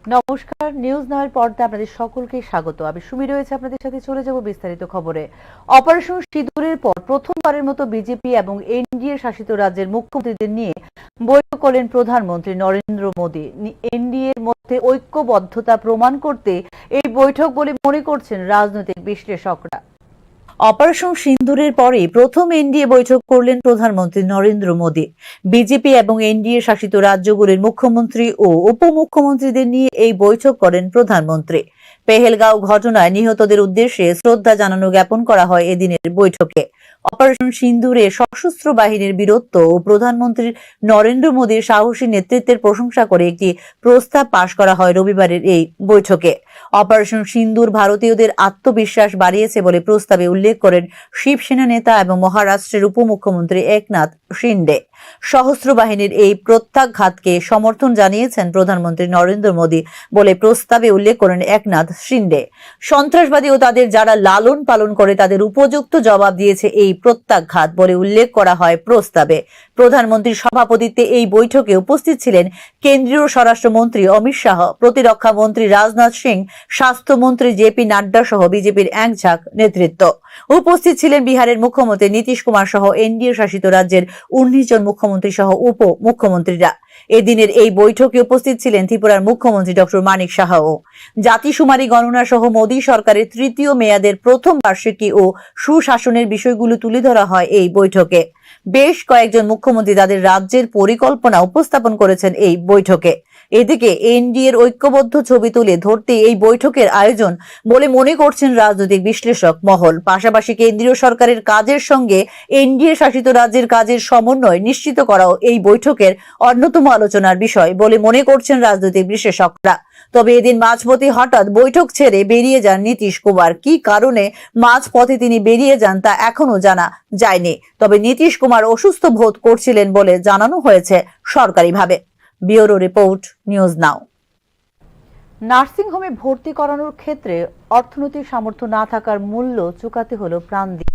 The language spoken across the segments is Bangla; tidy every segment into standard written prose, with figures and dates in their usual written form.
নমস্কার, নিউজ নাওয়ের পর্দায় আপনাদের সকলকে স্বাগত। আমি সুমি রয়েছে আপনাদের সাথে, চলে যাব বিস্তারিত খবরে। অপারেশন সিঁদুরের পর প্রথমবারের মতো বিজেপি এবং এনডিএ শাসিত রাজ্যের মুখ্যমন্ত্রীদের নিয়ে বৈঠক করলেন প্রধানমন্ত্রী নরেন্দ্র মোদী। এনডিএর মধ্যে ঐক্যবদ্ধতা প্রমাণ করতে এই বৈঠক বলে মনে করছেন রাজনৈতিক বিশ্লেষকরা। অপারেশন সিন্দুরের পরে প্রথম এনডিএ বৈঠক করলেন প্রধানমন্ত্রী নরেন্দ্র মোদী। বিজেপি এবং এনডিএ শাসিত রাজ্যগুলির মুখ্যমন্ত্রী ও উপমুখ্যমন্ত্রীদের নিয়ে এই বৈঠক করেন প্রধানমন্ত্রী। পেহেলগাঁও ঘটনায় নিহতদের উদ্দেশ্যে শ্রদ্ধা জানানো জ্ঞাপন করা হয় এদিনের বৈঠকে। অপারেশন সিন্দুরে সশস্ত্র বাহিনীর বীরত্ব ও প্রধানমন্ত্রী নরেন্দ্র মোদীর সাহসী নেতৃত্বের প্রশংসা করে একটি প্রস্তাব পাশ করা হয় রবিবারের এই বৈঠকে। অপারেশন সিন্দুর ভারতীয়দের আত্মবিশ্বাস বাড়িয়েছে বলে প্রস্তাবে উল্লেখ করেন শিবসেনা নেতা এবং মহারাষ্ট্রের উপমুখ্যমন্ত্রী একনাথ শিন্ডে। সশস্ত্র বাহিনীর এই প্রত্যাঘাতকে সমর্থন জানিয়েছেন প্রধানমন্ত্রী নরেন্দ্র মোদী বলে প্রস্তাবে উল্লেখ করেন একনাথ শিন্ডে। সন্ত্রাসবাদী ও তাদের যারা লালন পালন করে তাদের উপযুক্ত জবাব দিয়েছে এই প্রত্যাঘাত বলে উল্লেখ করা হয় প্রস্তাবে। প্রধানমন্ত্রীর সভাপতিত্বে এই বৈঠকে উপস্থিত ছিলেন কেন্দ্রীয় স্বরাষ্ট্রমন্ত্রী অমিত শাহ, প্রতিরক্ষা মন্ত্রী রাজনাথ সিং, স্বাস্থ্যমন্ত্রী জেপি নাড্ডা সহ বিজেপির এক ঝাঁক নেতৃত্ব। উপস্থিত ছিলেন বিহারের মুখ্যমন্ত্রী নীতিশ কুমার সহ এনডিএ শাসিত রাজ্যের 19 জন মুখ্যমন্ত্রী সহ উপমুখ্যমন্ত্রীরা। এদিনের এই বৈঠকে উপস্থিত ছিলেন ত্রিপুরার মুখ্যমন্ত্রী ডক্টর মানিক সাহাও। জাতিশুমারি গণনা সহ মোদী সরকারের তৃতীয় মেয়াদের প্রথম বার্ষিকী ও সুশাসনের বিষয়গুলো তুলে ধরা হয় এই বৈঠকে। বেশ কয়েকজন মুখ্যমন্ত্রী তাদের রাজ্যের পরিকল্পনা উপস্থাপন করেছেন এই বৈঠকে। এদিকে এনডিএর ঐক্যবদ্ধ ছবি তুলে ধরতে এই বৈঠকের আয়োজন বলে মনে করছেন রাজনৈতিক বিশ্লেষক মহল। পাশাপাশি কেন্দ্রীয় সরকারের কাজের সঙ্গে এনডিএ শাসিত রাজ্যের কাজের সমন্বয় নিশ্চিত করাও এই বৈঠকের অন্যতম আলোচনার বিষয় বলে মনে করছেন রাজনৈতিক বিশ্লেষকরা। তবে এদিন মাঝপথে হঠাৎ বৈঠক ছেড়ে বেরিয়ে যান নীতিশ কুমার। কি কারণে মাঝপথে তিনি বেরিয়ে যান তা এখনো জানা যায়নি। তবে নীতিশ কুমার অসুস্থ বোধ করছিলেন বলে জানানো হয়েছে সরকারিভাবে। ব্যুরো রিপোর্ট, নিউজ নাও। নার্সিংহোমে ভর্তি করানোর ক্ষেত্রে অর্থনৈতিক সামর্থ্য না থাকার মূল্য চুকাতে হলো প্রাণ দিয়ে।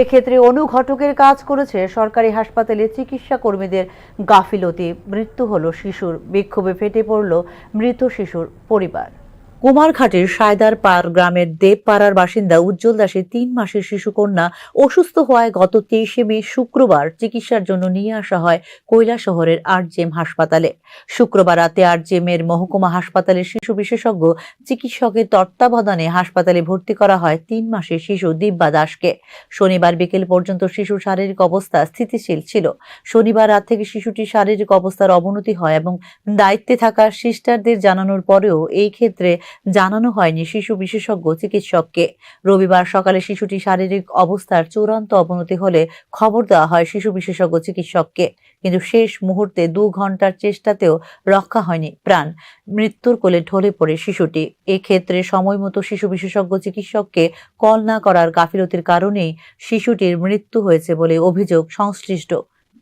এক্ষেত্রে অনুঘটকের কাজ করেছে সরকারি হাসপাতালে চিকিৎসা কর্মীদের গাফিলতি। মৃত্যু হলো শিশুর। বিক্ষোভে ফেটে পড়ল মৃত শিশুর পরিবার। কুমারঘাটের সায়দার পার গ্রামের দেবপাড়ার বাসিন্দা উজ্জ্বল দাসের 3 মাসের শিশুকন্যা অসুস্থ হওয়ায় গত 23শে মে শুক্রবার চিকিৎসার জন্য নিয়ে আসা হয় কৈলাসহরের আরজেএম হাসপাতালে। শুক্রবার রাতে আরজেএমের মহকুমা হাসপাতালের শিশু বিশেষজ্ঞ চিকিৎসকের তত্ত্বাবধানে হাসপাতালে ভর্তি করা হয় 3 মাসের শিশু দিব্যা দাসকে। শনিবার বিকেল পর্যন্ত শিশুর শারীরিক অবস্থা স্থিতিশীল ছিল। শনিবার রাত থেকে শিশুটির শারীরিক অবস্থার অবনতি হয় এবং দায়িত্বে থাকা সিস্টারদের জানানোর পরেও এই ক্ষেত্রে জানানো হয়নি শিশু বিশেষজ্ঞ চিকিৎসককে। রবিবার সকালে শিশুটির শারীরিক অবস্থার চূড়ান্ত অবনতি হলে খবর দেওয়া হয় শিশু বিশেষজ্ঞ চিকিৎসককে, কিন্তু শেষ মুহূর্তে 2 ঘন্টার চেষ্টাতেও রক্ষা হয়নি প্রাণ। মৃত্যুর কোলে ঢলে পড়ে শিশুটি। এক্ষেত্রে সময় মতো শিশু বিশেষজ্ঞ চিকিৎসককে কল না করার গাফিলতির কারণেই শিশুটির মৃত্যু হয়েছে বলে অভিযোগ সংশ্লিষ্ট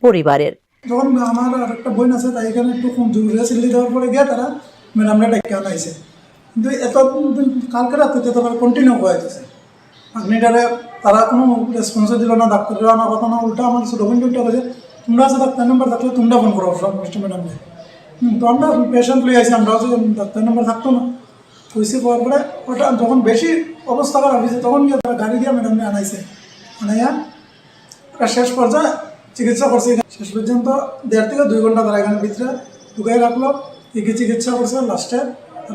পরিবারের। যখন আমার আর একটা বোন আছে, তাই এখানে একটু রেসিলি দেওয়ার পরে গিয়ে তারা ম্যাডামরা ডেকে আনাইছে, কিন্তু এত কালকে রাতে তো তারা কন্টিনিউ হয়েছে। আপনিটারে তারা কোনো রেসপন্স দিল না, ডাক্তাররা আনা কথা না, উল্টা আমার ছোটো বোন উল্টা বলছে তোমরা আছে ডাক্তার নাম্বার থাকলে তোমরা ফোন করো সব মিস্টার ম্যাডামকে। তো আমরা পেশেন্ট লিয়ে আসি, আমরা হচ্ছে ডাক্তার নাম্বার থাকতো না। পয়সা পাওয়ার পরে ওটা যখন বেশি অবস্থা খারাপ হয়েছে তখন গিয়ে তারা গাড়ি দিয়ে ম্যাডামকে আনাইছে। আনাইয়া ওটা শেষ পর্যায়ে চিকিৎসা করছে। শেষ পর্যন্ত 1.5 থেকে 2 ঘন্টা তারা এখানে ভিতরে ঢুকাই রাখলো, চিকিৎসা করছে। লাস্টে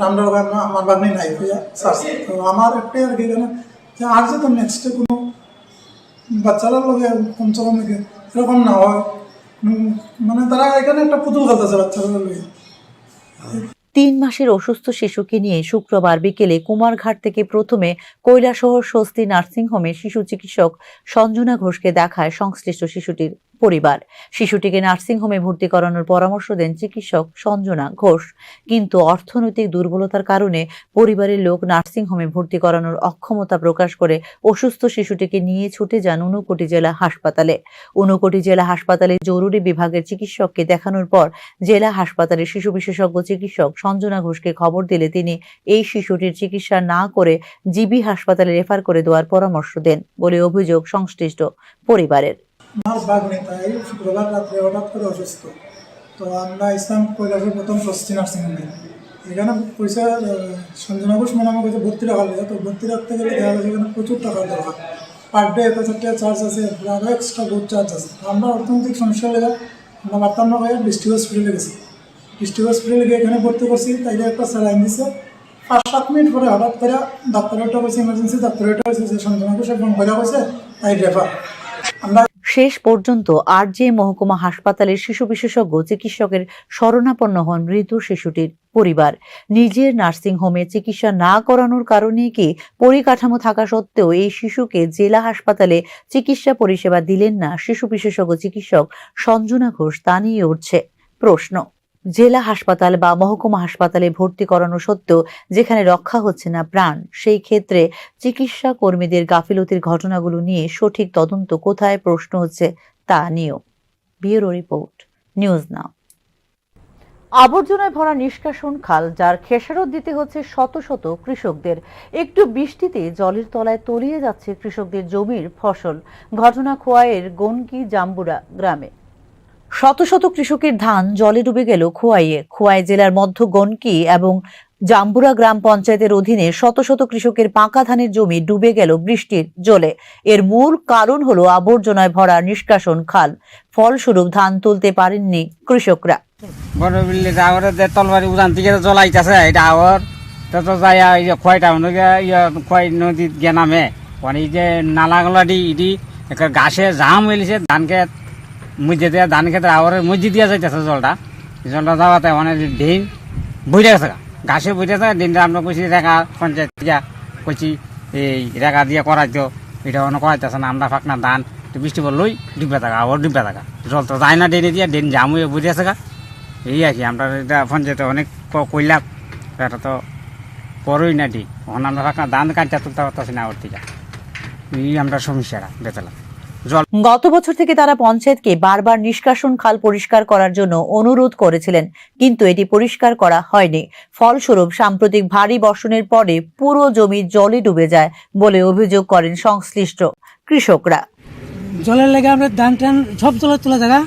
আমরা আমার বাগনি নাই হইয়া সারছে। তো আমার একটাই আর কি এখানে যে আর যে তো নেক্সটে কোনো বাচ্চারা লোকে কমসে কম এরকম না হয়, মানে তারা এখানে একটা পুতুল খেলতেছে বাচ্চারা লোকে। 3 মাসের অসুস্থ শিশুকে নিয়ে শুক্রবার বিকেলে কুমারঘাট থেকে প্রথমে কৈলাসহর স্বস্তি নার্সিংহোমে শিশু চিকিৎসক সঞ্জনা ঘোষকে দেখায় সংশ্লিষ্ট শিশুটির পরিবার। শিশুটিকে নার্সিংহোমে ভর্তি করানোর পরামর্শ দেন চিকিৎসক সঞ্জনা ঘোষ, কিন্তু অর্থনৈতিক দুর্বলতার কারণে পরিবারের লোক নার্সিংহোমে ভর্তি করানোর অক্ষমতা প্রকাশ করে অসুস্থ শিশুটিকে নিয়ে ছুটে যান ঊনকোটি জেলা হাসপাতালে। ঊনকোটি জেলা হাসপাতালে জরুরি বিভাগের চিকিৎসককে দেখানোর পর জেলা হাসপাতালের শিশু বিশেষজ্ঞ চিকিৎসক সঞ্জনা ঘোষকে খবর দিলে তিনি এই শিশুটির চিকিৎসা না করে জিবি হাসপাতালে রেফার করে দেওয়ার পরামর্শ দেন বলে অভিযোগ সংশ্লিষ্ট পরিবারের। আমার বাগনি তাই শুক্রবার রাত্রে হঠাৎ করে অসুস্থ, তো আমরা ইসলাম কৈলাসের প্রথম স্বস্তি নার্সিংহোমে। এখানে পয়সা সঞ্জনা ঘোষ ম্যাডাম কাছে ভর্তি রাখা লাগে, তো ভর্তি রাখতে গেলে দেখা যাচ্ছে এখানে প্রচুর টাকা দরকার, পার ডে 1,000 টাকা চার্জ আছে, আরও এক্সট্রা বহুত চার্জ আছে। তো আমরা অর্থনৈতিক সমস্যা লেগে আমরা পারতাম না হয়ে ডিস্ট্রিক্ট হসপিটালে গেছি। ডিস্ট্রিক্ট হসপিটালে গিয়ে এখানে ভর্তি করছি, তাইলে একটা স্যালাইন দিছে। 5-7 মিনিট পরে হঠাৎ করে ডাক্তারেরটা হয়েছে, ইমার্জেন্সি ডাক্তারেরটা হয়েছে যে সঞ্জনা ঘোষের ফোন করে হয়েছে, তাই রেফার। আমরা শেষ পর্যন্ত আরজে মহকুমা হাসপাতালের শিশু বিশেষজ্ঞ চিকিৎসকের শরণাপন্ন হন মৃত শিশুটির পরিবার। নিজের নার্সিংহোমে চিকিৎসা না করানোর কারণে কি পরিকাঠামো থাকা সত্ত্বেও এই শিশুকে জেলা হাসপাতালে চিকিৎসা পরিষেবা দিলেন না শিশু বিশেষজ্ঞ চিকিৎসক সঞ্জনা ঘোষ, তা নিয়ে উঠছে প্রশ্ন। জেলা হাসপাতাল বা মহকুমা হাসপাতালে ভর্তি করানো সত্ত্বেও যেখানে রক্ষা হচ্ছে না প্রাণ, সেই ক্ষেত্রে চিকিৎসা কর্মীদের গাফিলতির ঘটনাগুলো নিয়ে সঠিক তদন্ত কোথায় প্রশ্ন হচ্ছে তা নিয়েও। Bureau report, news now. আবর্জনায় ভরা নিষ্কাশন খাল, যার খেসারত দিতে হচ্ছে শত শত কৃষকদের। একটু বৃষ্টিতে জলের তলায় তলিয়ে যাচ্ছে কৃষকদের জমির ফসল। ঘটনা খোয়াইয়ের গনকি জাম্বুরা গ্রামে। শত শত কৃষকের ধান জলে ডুবে গেল খোয়াইয়ে। খোয়াই জেলার মধ্য গনকি এবং জাম্বুরা গ্রাম পঞ্চায়েতের অধীনে শত শত কৃষকের পাকা ধানের জমি ডুবে গেল বৃষ্টির জলে। এর মূল কারণ হলো আবর্জনায় ভরা নিষ্কাশন খাল। ফলস্বরূপ ধান তুলতে পারেননি কৃষকরা। বড় বিল্লি আওয়ার যে তলবারি উজান থেকে জল আইতাছে, এটা আওয়ার তো যাই খোয়াইটা খোয়াই নদীত গিয়ে নামে মানে এই যে নালাগুলা ইডি গাছে জাম হইলিছে, ধান খেত মুজে দেওয়া ধান খেতের আওয়ারের মসজি দিয়া যাইতেছে জলটা যাওয়াতে মানে ঢিন বইরে গেছে, গাছে বইরে গেছে। দিনটা আমরা কইছি রেখা পঞ্চায়েত দিয়া কইছি এই রেখা দিয়ে করাইতো, এটা অনেক করাইতেছে না। আমরা ফাঁকনা ধান বৃষ্টি পড়লই ডুবে থাকা, আবার ডুবে থাকা, জল তো যায় না ডেনে দিয়া দিন জাম হয়ে বইরে আছে। এই আর কি আমরা এটা পঞ্চায়েতে অনেক কইলাম, এটা তো করই না ঠিক। ওখানে আমরা ফাঁকা ধান কাটতে তুলতে পারতেছি না ওর থেকে, এই আমরা সমস্যাটা বেতলাম। গত বছর থেকে তারা পঞ্চায়েতকে বারবার নিষ্কাশন খাল পরিষ্কার করার জন্য অনুরোধ করেছিলেন, কিন্তু এটি পরিষ্কার করা হয়নি। ফলস্বরূপ সাম্প্রতিক ভারী বর্ষণের পরে পুরো জমি জলে ডুবে যায় বলে অভিযোগ করেন সংশ্লিষ্ট কৃষকরা। জলের লেগে আমরা ধান টান সব জলের তোলা জায়গা,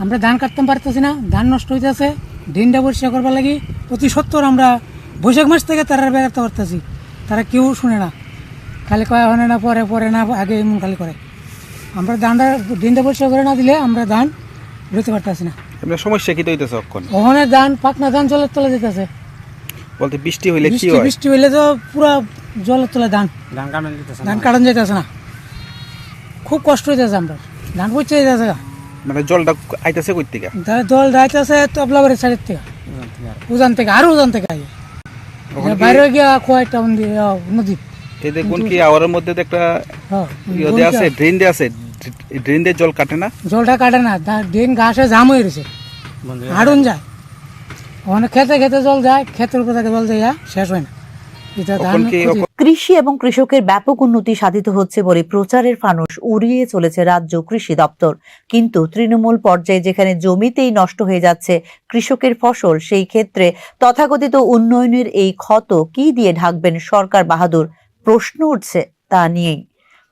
আমরা ধান কাটতে পারতেছি না, ধান নষ্ট হইতেছে। দিনটা পরিষ্কার করবার লাগি অতি সত্তর আমরা বৈশাখ মাস থেকে তারা বেড়াতে পারতেছি, তারা কেউ শুনে না, খালি কয় হয় না, পরে পরে না, আগে এমন খালি করে। আমরা ধানটা দিনটা পরিষ্কার করে না দিলে আমরা ধান রইতে পারতেছি না। সমস্যা কি হইতেছে? ওখানে ধান পাকনা ধান জলের তলে যেতেছে, বলতে বৃষ্টি হইলে কি হয়? বৃষ্টি হইলে তো পুরা জলের তলে ধান কাটান যেতেছে না, খুব কষ্ট হইতেছে। আমরা ধান পড়ছে যেতেছে, মানে জলটা আইতাছে কই থেকে? জল যাইতেছে তবলাবাড়ির সাইডের থেকে, উজান থেকে, আরো উজান থেকে আগে বাইরে গিয়া খোয়াইটা নদী। এই দেখুন কি আওয়ারের মধ্যে তো একটা ইয়ে আছে, ড্রেন দিয়ে আছে, ড্রেন দিয়ে জল কাটে না, জলটা কাটে না, ড্রেন ঘাসে জাম হয়ে গেছে, হাডুন যায়। ওখানে খেতে খেতে জল যায়, ক্ষেতের উপর থেকে জল যায়, শেষ হয় না। কৃষি এবং কৃষকের ব্যাপক উন্নতি সাধিত হচ্ছে বলে প্রচারের ফানুস উড়িয়ে চলেছে রাজ্য কৃষি দপ্তর, কিন্তু তৃণমূল পর্যায়ে যেখানে জমিতেই নষ্ট হয়ে যাচ্ছে কৃষকের ফসল, সেই ক্ষেত্রে তথাকথিত উন্নয়নের এই ক্ষত কি দিয়ে ঢাকবেন সরকার বাহাদুর, প্রশ্ন উঠছে তা নিয়েই।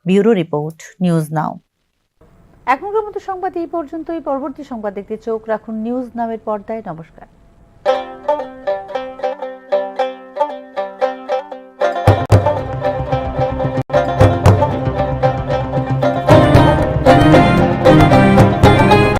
ব্যুরো রিপোর্ট, নিউজ নাও। এখনকার মতো সংবাদ এই পর্যন্তই। পরবর্তী সংবাদ দেখতে চোখ রাখুন নিউজ নামের পর্দায়। নমস্কার।